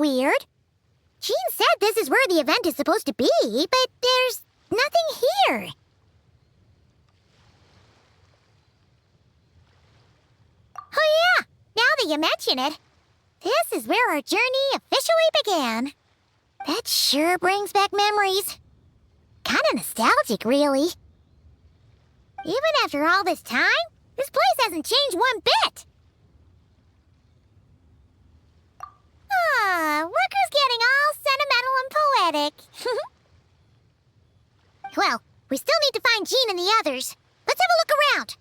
weird. Jean said this is where the event is supposed to be, but there's nothing here. Oh yeah, now that you mention it, this is where our journey officially began. That sure brings back memories. Kinda nostalgic, really. Even after all this time, this place hasn't changed one bit. Look who's getting all sentimental and poetic. Well, we still need to find Jean and the others. Let's have a look around.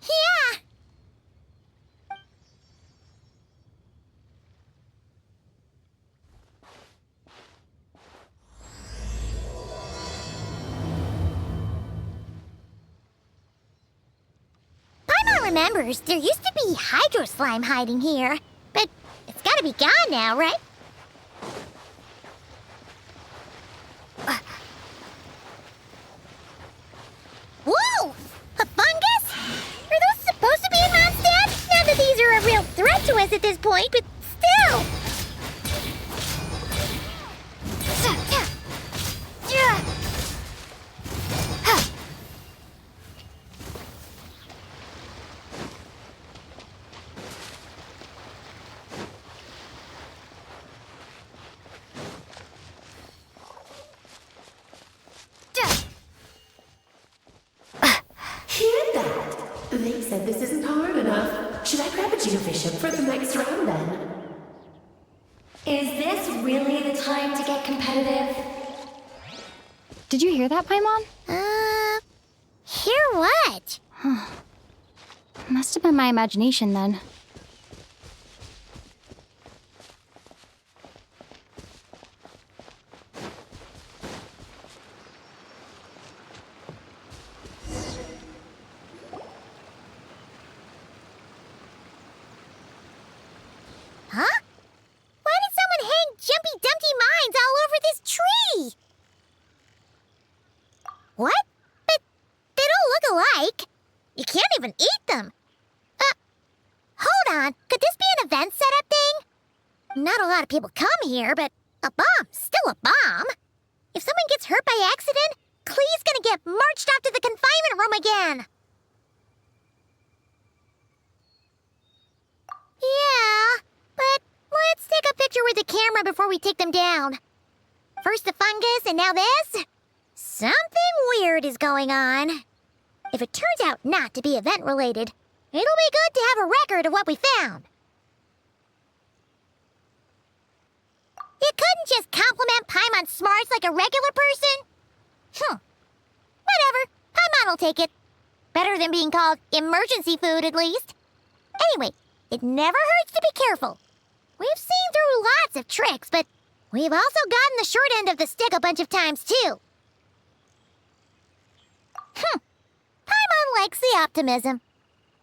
Yeah. Paimon remembers there used to be hydro slime hiding here, but it's gotta be gone now, right? Whoa! A fungus? Are those supposed to be in Mondstadt? Not that these are a real threat to us at this point, but still! They said this isn't hard enough. Should I grab a geofishing for the next round then? Is this really the time to get competitive? Did you hear that, Paimon? Hear what? Must have been my imagination then. Huh? Why did someone hang Jumpy Dumpty mines all over this tree? What? But they don't look alike. You can't even eat them. Hold on. Could this be an event setup thing? Not a lot of people come here, but a bomb's still a bomb. If someone gets hurt by accident, Klee's gonna get marched off to the confinement room again. Yeah, but let's take a picture with the camera before we take them down. First the fungus, and now this? Something weird is going on. If it turns out not to be event-related, it'll be good to have a record of what we found. You couldn't just compliment Paimon's smarts like a regular person? Whatever. Paimon will take it. Better than being called emergency food, at least. Anyway, it never hurts to be careful. We've seen through lots of tricks, but we've also gotten the short end of the stick a bunch of times, too. Paimon likes the optimism.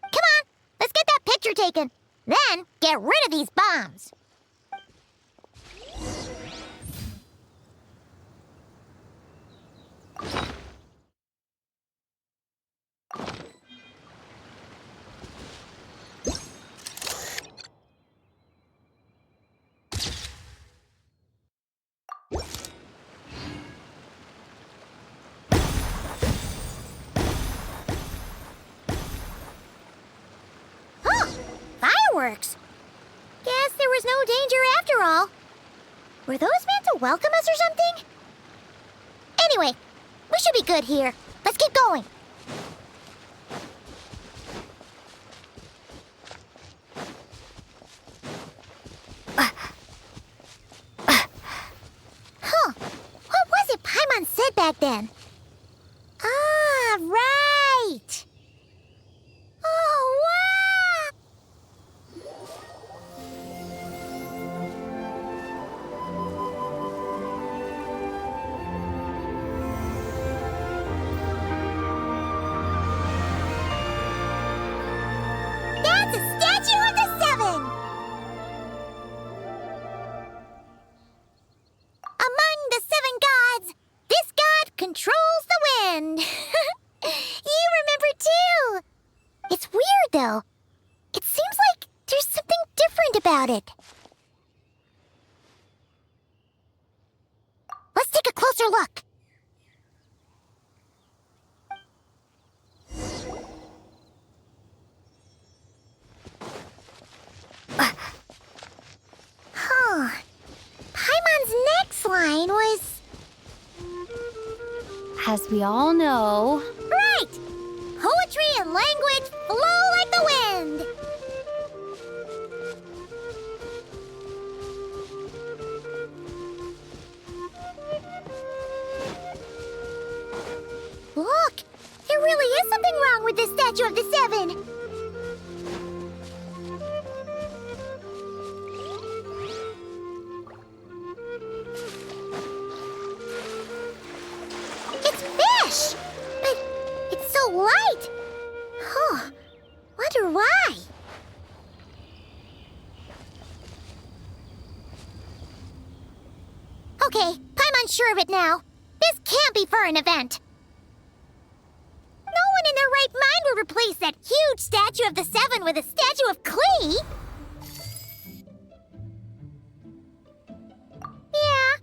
Come on, let's get that picture taken. Then, get rid of these bombs. Fireworks. Guess there was no danger after all. Were those meant to welcome us or something? Anyway, we should be good here. Let's keep going. What was it Paimon said back then? Ah, right. Oh, wow. That's a statue of the Seven! Among the seven gods, this god controls the wind. You remember too. It's weird though. It seems like there's so started. Let's take a closer look. Paimon's next line was... As we all know. Right! Poetry and language flow like the wind! Look! There really is something wrong with this statue of the Seven! It's fish! But it's so light! Huh. Wonder why? Okay, Paimon's sure of it now. This can't be for an event. No one in their right mind would replace that huge statue of the Seven with a statue of Klee. Yeah,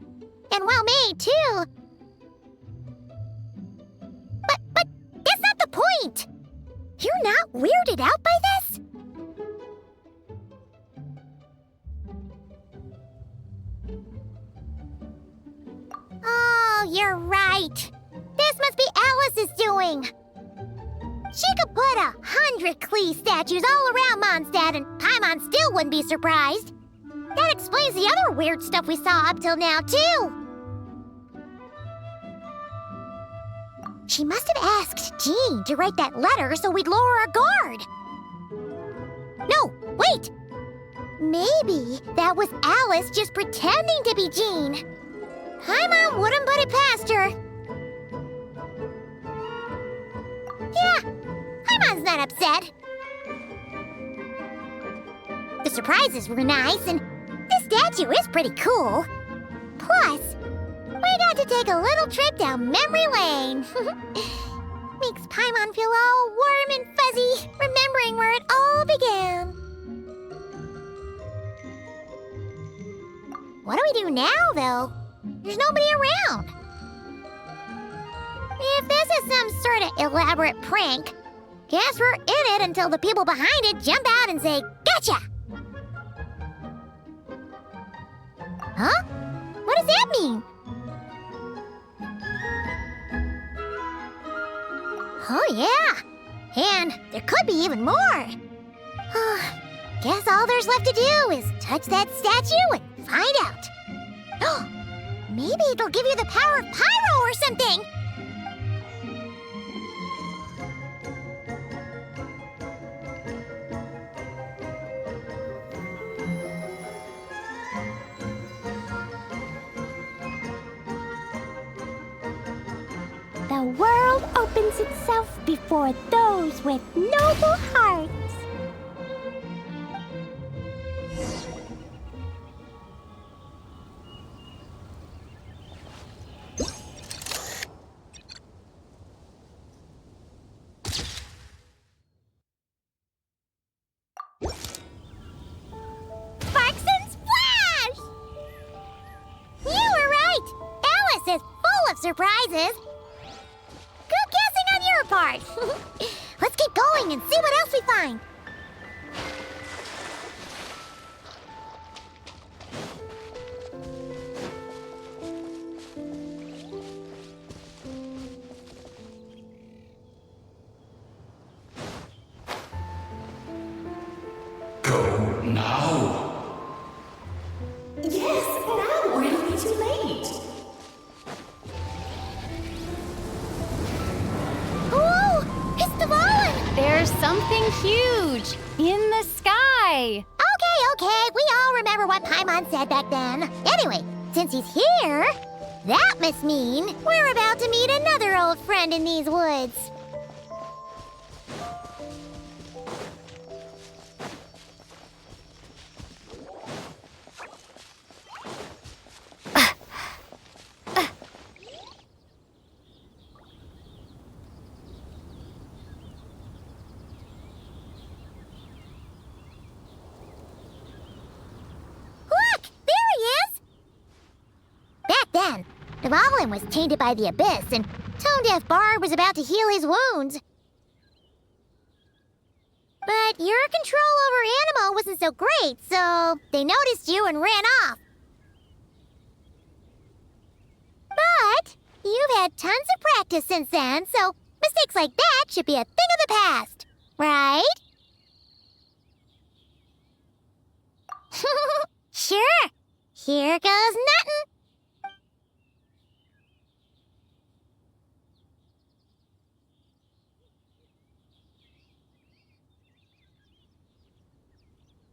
and well made, too. But that's not the point! You're not weirded out by this? Oh, you're right. This must be Alice's doing. She could put 100 Klee statues all around Mondstadt and Paimon still wouldn't be surprised. That explains the other weird stuff we saw up till now, too. She must have asked Jean to write that letter so we'd lower our guard. No, wait! Maybe that was Alice just pretending to be Jean. Paimon wouldn't put it past her. Yeah, Paimon's not upset. The surprises were nice, and this statue is pretty cool. Plus, we got to take a little trip down memory lane. Makes Paimon feel all warm and fuzzy, remembering where it all began. What do we do now, though? There's nobody around. If this is some sort of elaborate prank, guess we're in it until the people behind it jump out and say, "Gotcha!" Huh? What does that mean? Oh, yeah. And there could be even more. Guess all there's left to do is touch that statue and find out. Maybe it'll give you the power of pyro or something. The world opens itself before those with noble hearts. Sparks and splash! You were right. Alice is full of surprises. Good guessing on your part. Let's keep going and see what else we find. Go now. Yes, now, or it'll be too late. Whoa! It's Dvalin! There's something huge in the sky. Okay, we all remember what Paimon said back then. Anyway, since he's here, that must mean we're about to meet another old friend in these woods. Dvalin was tainted by the Abyss, and Tone-Deaf Bard was about to heal his wounds. But your control over Animo wasn't so great, so they noticed you and ran off. But you've had tons of practice since then, so mistakes like that should be a thing of the past, right? Sure. Here goes nothing.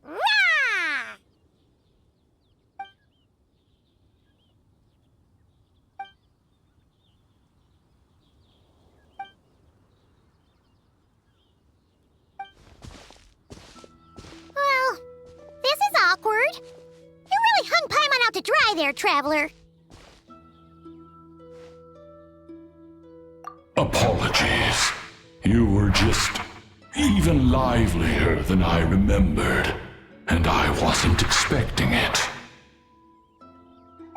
Rah! Well, this is awkward. You really hung Paimon out to dry there, traveler. Apologies. You were just even livelier than I remembered, and I wasn't expecting it.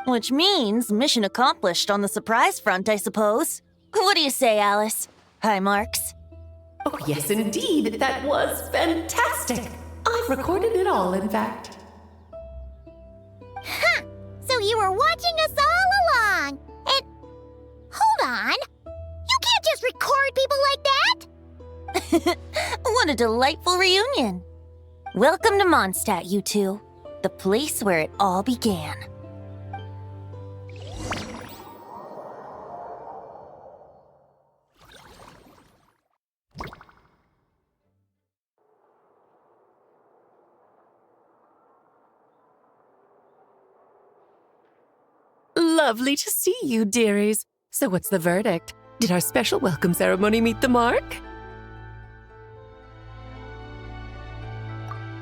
Which means mission accomplished on the surprise front, I suppose. What do you say, Alice? Hi, Marks. Oh, yes, indeed. That was fantastic. I've recorded it all, in fact. Huh! So you were watching us all along. And hold on. You can't just record people like that. What a delightful reunion. Welcome to Mondstadt, you two. The place where it all began. Lovely to see you, dearies. So what's the verdict? Did our special welcome ceremony meet the mark?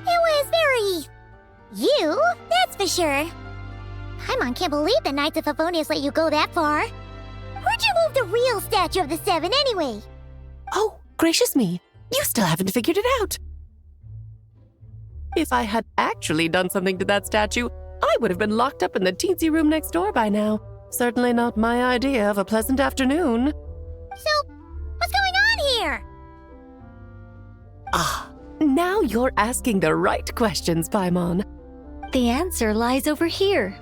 It was very... you, that's for sure. Paimon can't believe the Knights of Favonius let you go that far. Where'd you move the real statue of the Seven anyway? Oh, gracious me. You still haven't figured it out. If I had actually done something to that statue, I would have been locked up in the teensy room next door by now. Certainly not my idea of a pleasant afternoon. So, what's going on here? Ah, now you're asking the right questions, Paimon. The answer lies over here.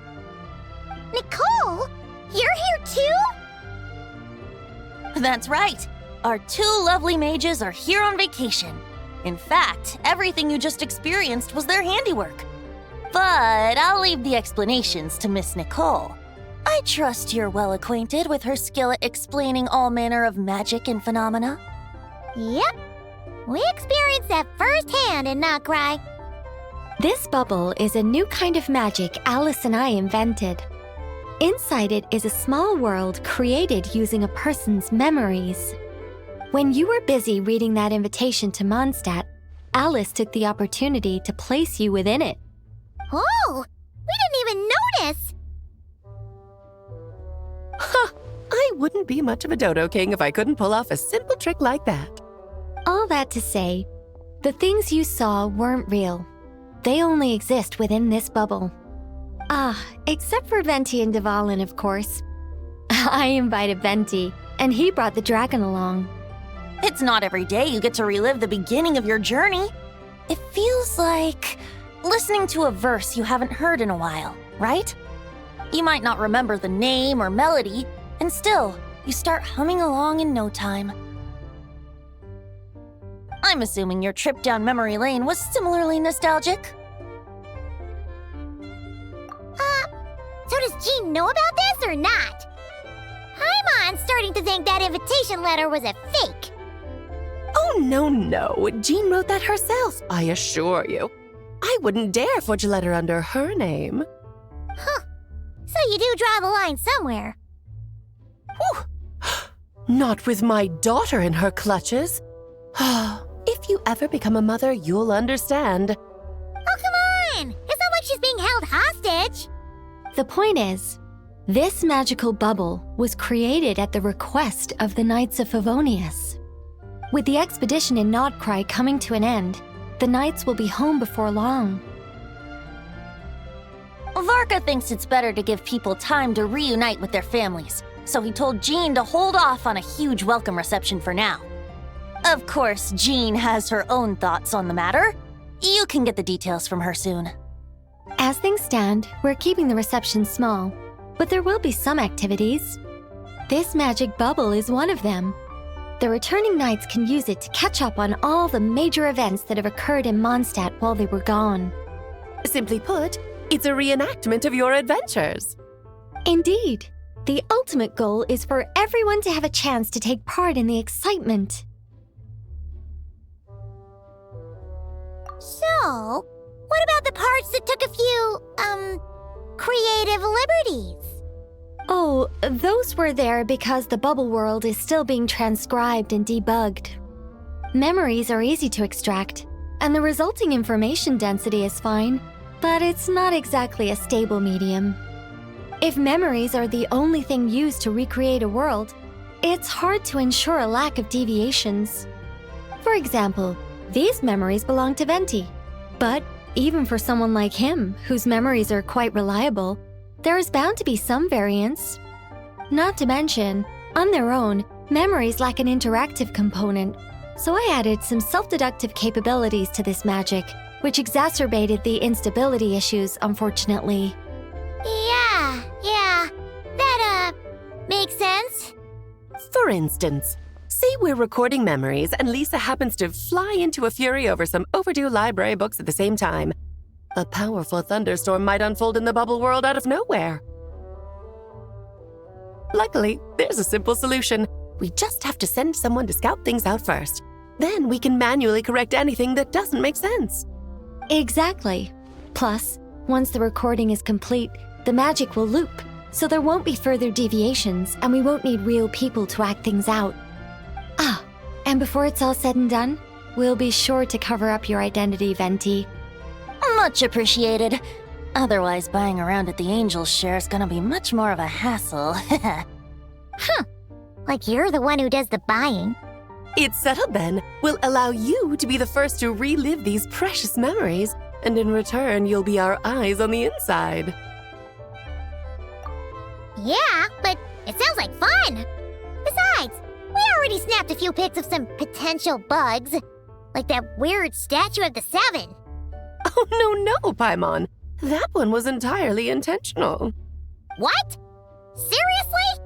Nicole? You're here too? That's right. Our two lovely mages are here on vacation. In fact, everything you just experienced was their handiwork. But I'll leave the explanations to Miss Nicole. I trust you're well acquainted with her skill at explaining all manner of magic and phenomena. Yep. We experienced that firsthand in Notcry. This bubble is a new kind of magic Alice and I invented. Inside it is a small world created using a person's memories. When you were busy reading that invitation to Mondstadt, Alice took the opportunity to place you within it. Oh, we didn't even notice. Ha! I wouldn't be much of a dodo king if I couldn't pull off a simple trick like that. All that to say, the things you saw weren't real. They only exist within this bubble. Ah, except for Venti and Dvalin, of course. I invited Venti, and he brought the dragon along. It's not every day you get to relive the beginning of your journey. It feels like listening to a verse you haven't heard in a while, right? You might not remember the name or melody, and still, you start humming along in no time. I'm assuming your trip down memory lane was similarly nostalgic. So does Jean know about this or not? Paimon's starting to think that invitation letter was a fake. Oh, no. Jean wrote that herself, I assure you. I wouldn't dare forge a letter under her name. Huh. So you do draw the line somewhere. Whew. Not with my daughter in her clutches. If you ever become a mother, you'll understand. Oh, come on! It's not like she's being held hostage. The point is, this magical bubble was created at the request of the Knights of Favonius. With the expedition in Notcry coming to an end, the Knights will be home before long. Varka thinks it's better to give people time to reunite with their families, so he told Jean to hold off on a huge welcome reception for now. Of course, Jean has her own thoughts on the matter. You can get the details from her soon. As things stand, we're keeping the reception small, but there will be some activities. This magic bubble is one of them. The returning knights can use it to catch up on all the major events that have occurred in Mondstadt while they were gone. Simply put, it's a reenactment of your adventures. Indeed. The ultimate goal is for everyone to have a chance to take part in the excitement. So, what about the parts that took a few, creative liberties? Oh, those were there because the bubble world is still being transcribed and debugged. Memories are easy to extract, and the resulting information density is fine, but it's not exactly a stable medium. If memories are the only thing used to recreate a world, it's hard to ensure a lack of deviations. For example, these memories belong to Venti, but even for someone like him, whose memories are quite reliable, there is bound to be some variance. Not to mention, on their own, memories lack an interactive component, so I added some self-deductive capabilities to this magic, which exacerbated the instability issues, unfortunately. Yeah, that, makes sense. For instance, say we're recording memories and Lisa happens to fly into a fury over some overdue library books at the same time. A powerful thunderstorm might unfold in the bubble world out of nowhere. Luckily, there's a simple solution. We just have to send someone to scout things out first. Then we can manually correct anything that doesn't make sense. Exactly. Plus, once the recording is complete, the magic will loop, so there won't be further deviations and we won't need real people to act things out. Ah, and before it's all said and done, we'll be sure to cover up your identity, Venti. Much appreciated. Otherwise, buying around at the Angels share is gonna be much more of a hassle. Like you're the one who does the buying. It's settled then. We'll allow you to be the first to relive these precious memories, and in return, you'll be our eyes on the inside. Yeah, but it sounds like fun. Besides, we already snapped a few pics of some potential bugs, like that weird statue of the Seven. Oh, no, Paimon. That one was entirely intentional. What? Seriously?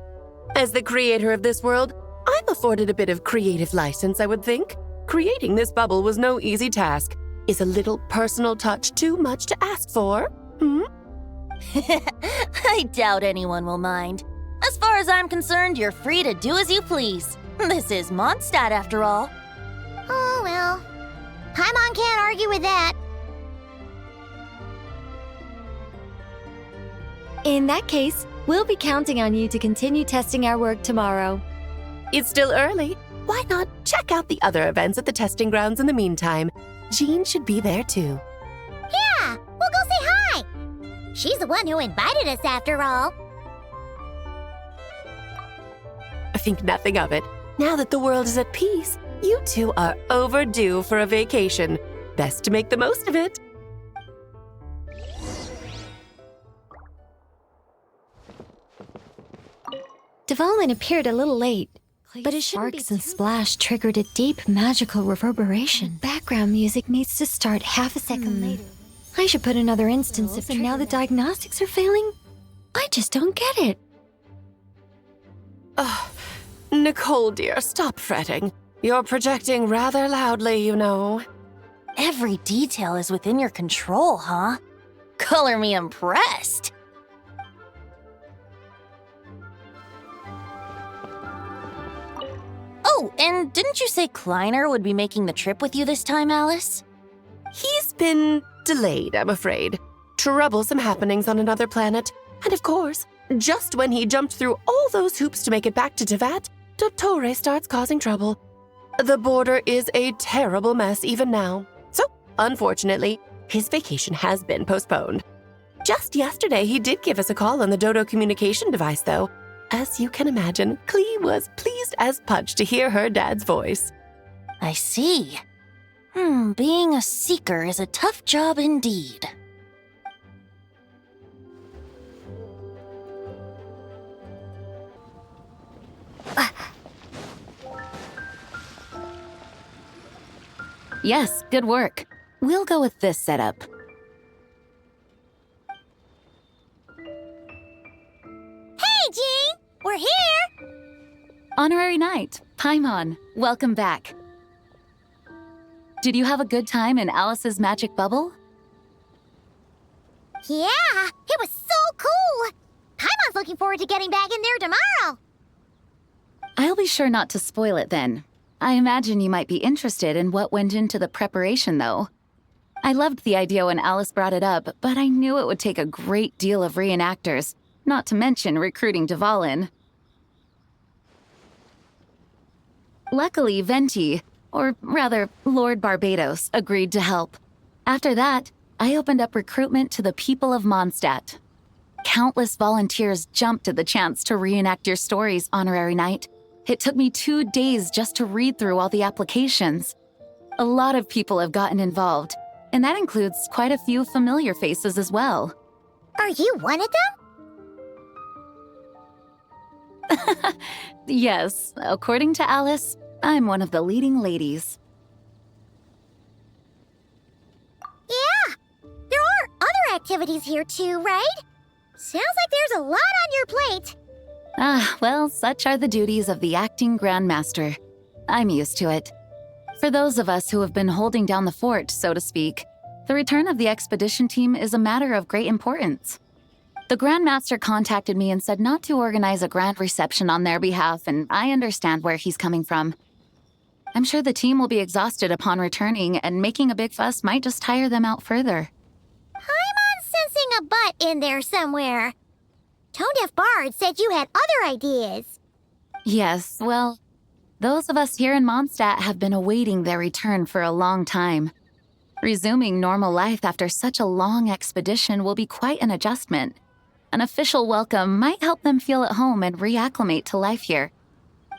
As the creator of this world, I'm afforded a bit of creative license, I would think. Creating this bubble was no easy task. Is a little personal touch too much to ask for? I doubt anyone will mind. As far as I'm concerned, you're free to do as you please. This is Mondstadt, after all. Oh, well. Paimon can't argue with that. In that case, we'll be counting on you to continue testing our work tomorrow. It's still early. Why not check out the other events at the testing grounds in the meantime? Jean should be there too. Yeah, we'll go say hi. She's the one who invited us after all. Think nothing of it. Now that the world is at peace, you two are overdue for a vacation. Best to make the most of it. Development appeared a little late, but his sparks and splash triggered a deep magical reverberation. Background music needs to start half a second later. I should put another instance if now the diagnostics are failing. I just don't get it. Nicole, dear, stop fretting. You're projecting rather loudly, you know. Every detail is within your control, huh? Color me impressed. Oh, and didn't you say Kleiner would be making the trip with you this time, Alice? He's been delayed, I'm afraid. Troublesome happenings on another planet. And of course, just when he jumped through all those hoops to make it back to Tevat, Dottore starts causing trouble. The border is a terrible mess even now. So, unfortunately, his vacation has been postponed. Just yesterday, he did give us a call on the Dodo communication device, though. As you can imagine, Klee was pleased as punch to hear her dad's voice. I see. Being a seeker is a tough job indeed. Yes, good work. We'll go with this setup. Hey, Jean! We're here! Honorary Knight, Paimon, welcome back. Did you have a good time in Alice's magic bubble? Yeah, it was so cool! Paimon's looking forward to getting back in there tomorrow! I'll be sure not to spoil it then. I imagine you might be interested in what went into the preparation, though. I loved the idea when Alice brought it up, but I knew it would take a great deal of reenactors, not to mention recruiting Dvalin. Luckily, Venti, or rather, Lord Barbados, agreed to help. After that, I opened up recruitment to the people of Mondstadt. Countless volunteers jumped at the chance to reenact your stories, Honorary Knight. It took me 2 days just to read through all the applications. A lot of people have gotten involved, and that includes quite a few familiar faces as well. Are you one of them? Yes, according to Alice, I'm one of the leading ladies. Yeah, there are other activities here too, right? Sounds like there's a lot on your plate. Ah, well, such are the duties of the acting Grandmaster. I'm used to it. For those of us who have been holding down the fort, so to speak, the return of the expedition team is a matter of great importance. The Grandmaster contacted me and said not to organize a grand reception on their behalf, and I understand where he's coming from. I'm sure the team will be exhausted upon returning, and making a big fuss might just tire them out further. I'm sensing a butt in there somewhere. Tone-deaf Bard said you had other ideas. Yes, well, those of us here in Mondstadt have been awaiting their return for a long time. Resuming normal life after such a long expedition will be quite an adjustment. An official welcome might help them feel at home and reacclimate to life here.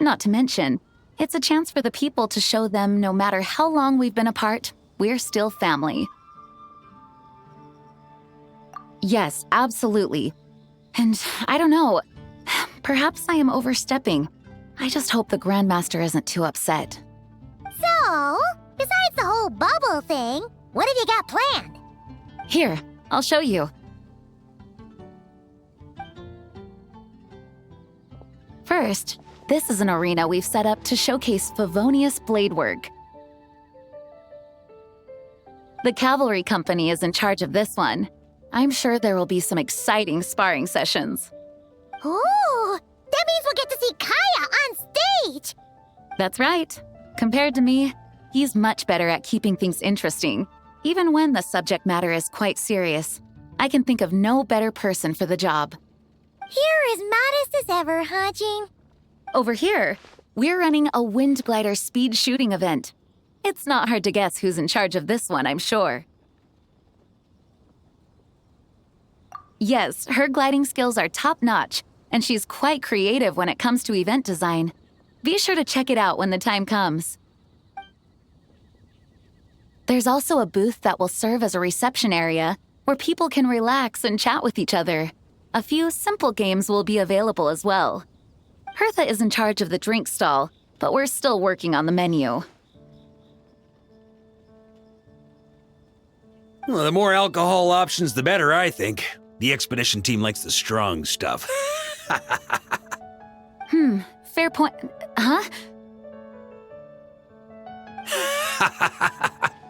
Not to mention, it's a chance for the people to show them no matter how long we've been apart, we're still family. Yes, absolutely. And I don't know, perhaps I am overstepping. I just hope the Grandmaster isn't too upset. So, besides the whole bubble thing, what have you got planned? Here, I'll show you. First, this is an arena we've set up to showcase Favonius blade work. The Cavalry Company is in charge of this one. I'm sure there will be some exciting sparring sessions. Ooh, that means we'll get to see Kaya on stage! That's right. Compared to me, he's much better at keeping things interesting, even when the subject matter is quite serious. I can think of no better person for the job. You're as modest as ever, huh, Jean? Over here, we're running a wind glider speed shooting event. It's not hard to guess who's in charge of this one, I'm sure. Yes, her gliding skills are top-notch, and she's quite creative when it comes to event design. Be sure to check it out when the time comes. There's also a booth that will serve as a reception area where people can relax and chat with each other. A few simple games will be available as well. Hertha is in charge of the drink stall, but we're still working on the menu. Well, the more alcohol options, the better, I think. The expedition team likes the strong stuff. Fair point. Huh?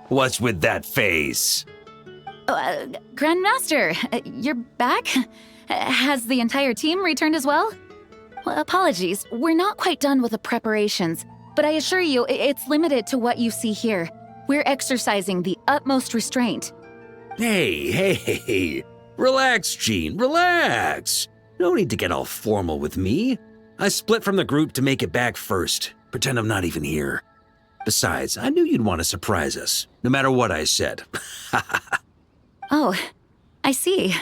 What's with that face? Grandmaster, you're back? Has the entire team returned as well? Well, apologies, we're not quite done with the preparations, but I assure you, it's limited to what you see here. We're exercising the utmost restraint. Hey. Relax, Jean, relax. No need to get all formal with me. I split from the group to make it back first. Pretend I'm not even here. Besides, I knew you'd want to surprise us, no matter what I said. Oh, I see.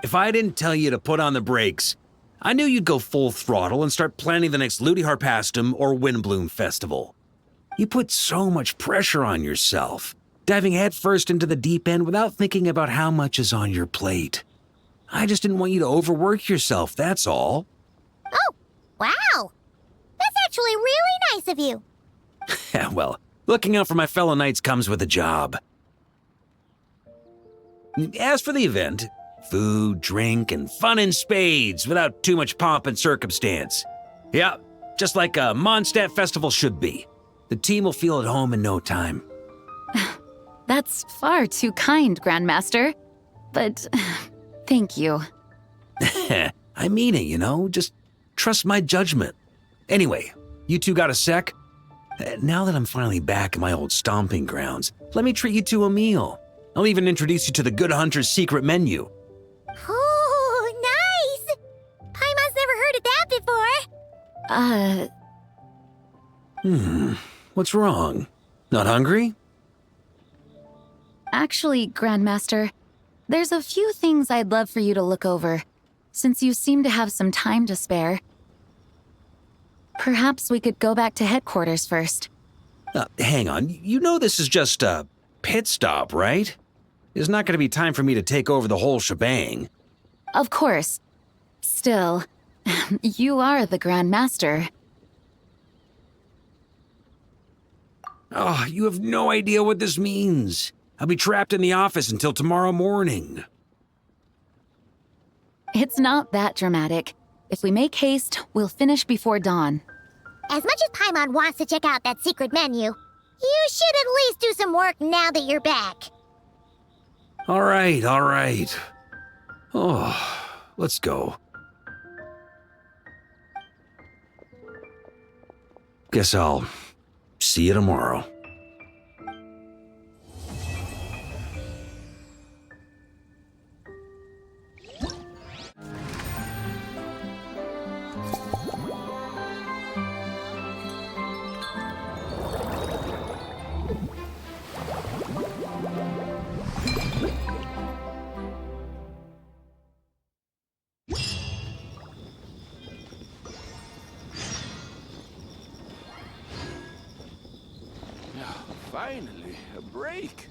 If I didn't tell you to put on the brakes, I knew you'd go full throttle and start planning the next Ludi Harpastum or Windbloom Festival. You put so much pressure on yourself, diving headfirst into the deep end without thinking about how much is on your plate. I just didn't want you to overwork yourself, that's all. Oh, wow! That's actually really nice of you. Well, Looking out for my fellow knights comes with a job. As for the event, food, drink, and fun in spades without too much pomp and circumstance. Yeah, just like a Mondstadt festival should be. The team will feel at home in no time. That's far too kind, Grandmaster. But thank you. I mean it, you know? Just trust my judgment. Anyway, you two got a sec? Now that I'm finally back in my old stomping grounds, let me treat you to a meal. I'll even introduce you to the Good Hunter's secret menu. Oh, nice! Paimon's never heard of that before. What's wrong? Not hungry? Actually, Grandmaster, there's a few things I'd love for you to look over, since you seem to have some time to spare. Perhaps we could go back to headquarters first. Hang on, you know this is just a pit stop, right? There's not going to be time for me to take over the whole shebang. Of course. Still, you are the Grandmaster. Oh, you have no idea what this means. I'll be trapped in the office until tomorrow morning. It's not that dramatic. If we make haste, we'll finish before dawn. As much as Paimon wants to check out that secret menu, you should at least do some work now that you're back. All right. Oh, let's go. Guess I'll see you tomorrow. Finally, a break.